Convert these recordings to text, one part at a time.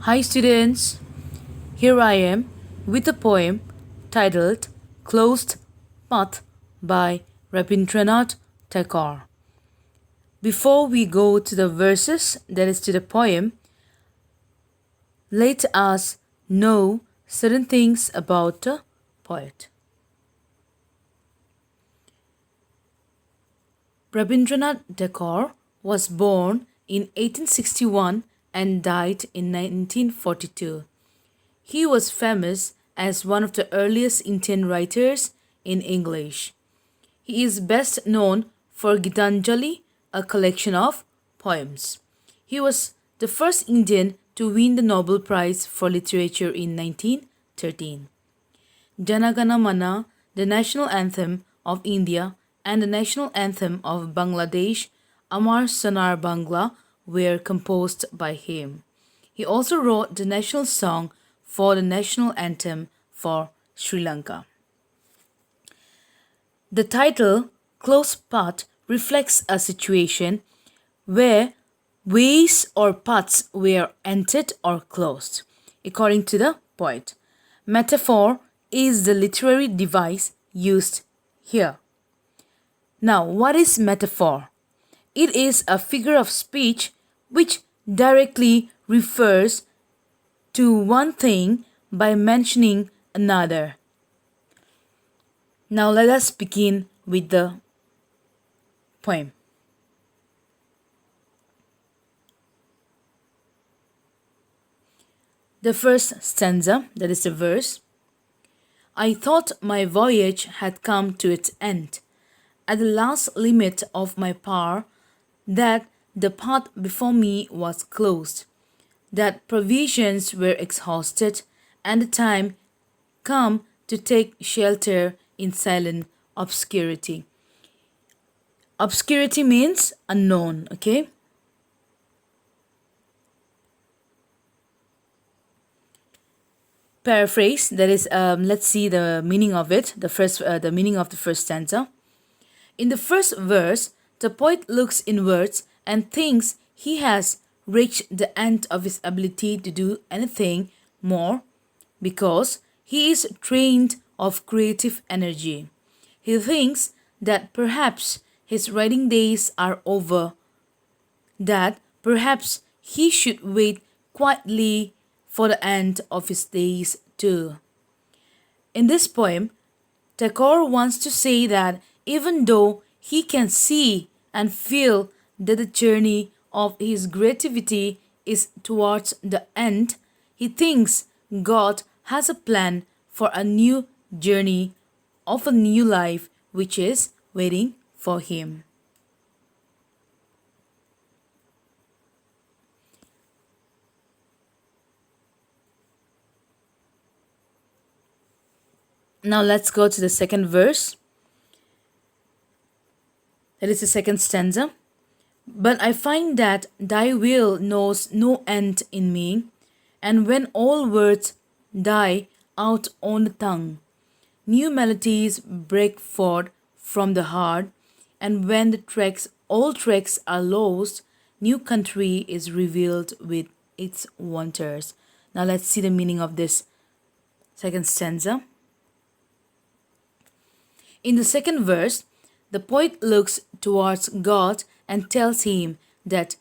Hi students, here I am with a poem titled Closed Path by Rabindranath Tagore. Before we go to the verses, that is to the poem, let us know certain things about the poet. Rabindranath Tagore was born in 1861 and died in 1942. He was famous as one of the earliest Indian writers in English. He is best known for Gitanjali, a collection of poems. He was the first Indian to win the Nobel Prize for Literature in 1913. Janagana Mana, the national anthem of India, and the national anthem of Bangladesh, Amar Sonar Bangla, were composed by him. He also wrote the national song for the national anthem for Sri Lanka. The title, Close Path, reflects a situation where ways or paths were entered or closed, according to the poet. Metaphor is the literary device used here. Now, what is metaphor? It is a figure of speech which directly refers to one thing by mentioning another. Now, let us begin with the poem. The first stanza, that is the verse. I thought my voyage had come to its end, at the last limit of my power, that the path before me was closed, that provisions were exhausted, and the time come to take shelter in silent obscurity. Obscurity means unknown, okay? Paraphrase, that is, let's see the meaning of it, the meaning of the first stanza. In the first verse, the poet looks inwards and thinks he has reached the end of his ability to do anything more because he is drained of creative energy. He thinks that perhaps his writing days are over, that perhaps he should wait quietly for the end of his days too. In this poem, Tagore wants to say that even though he can see and feel that the journey of his creativity is towards the end, he thinks God has a plan for a new journey of a new life which is waiting for him. Now let's go to the second verse. That is the second stanza. But I find that thy will knows no end in me, and when all words die out on the tongue, new melodies break forth from the heart, and when the tracks, all tracks are lost, new country is revealed with its wonders. Now let's see the meaning of this second stanza. In the second verse, the poet looks towards God and tells him that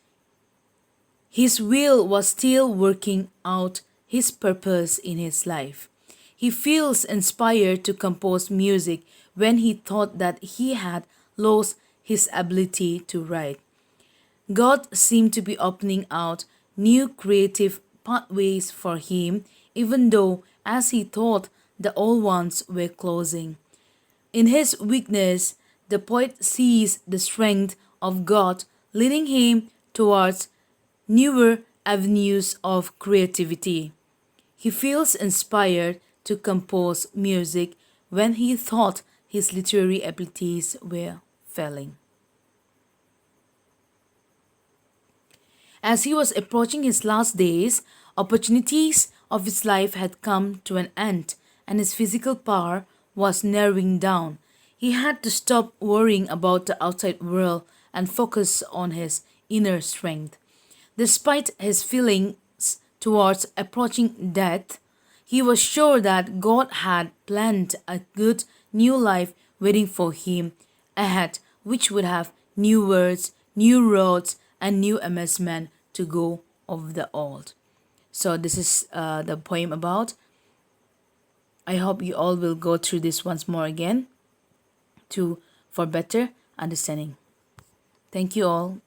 his will was still working out his purpose in his life. He feels inspired to compose music when he thought that he had lost his ability to write. God seemed to be opening out new creative pathways for him, even though, as he thought, the old ones were closing. In his weakness, the poet sees the strength of God leading him towards newer avenues of creativity. He feels inspired to compose music when he thought his literary abilities were failing. As he was approaching his last days, opportunities of his life had come to an end, and his physical power was narrowing down. He had to stop worrying about the outside world and focus on his inner strength. Despite his feelings towards approaching death, he was sure that God had planned a good new life waiting for him ahead, which would have new words, new roads, and new amusement to go over the old. So, this is the poem about. I hope you all will go through this once more again to for better understanding. Thank you all.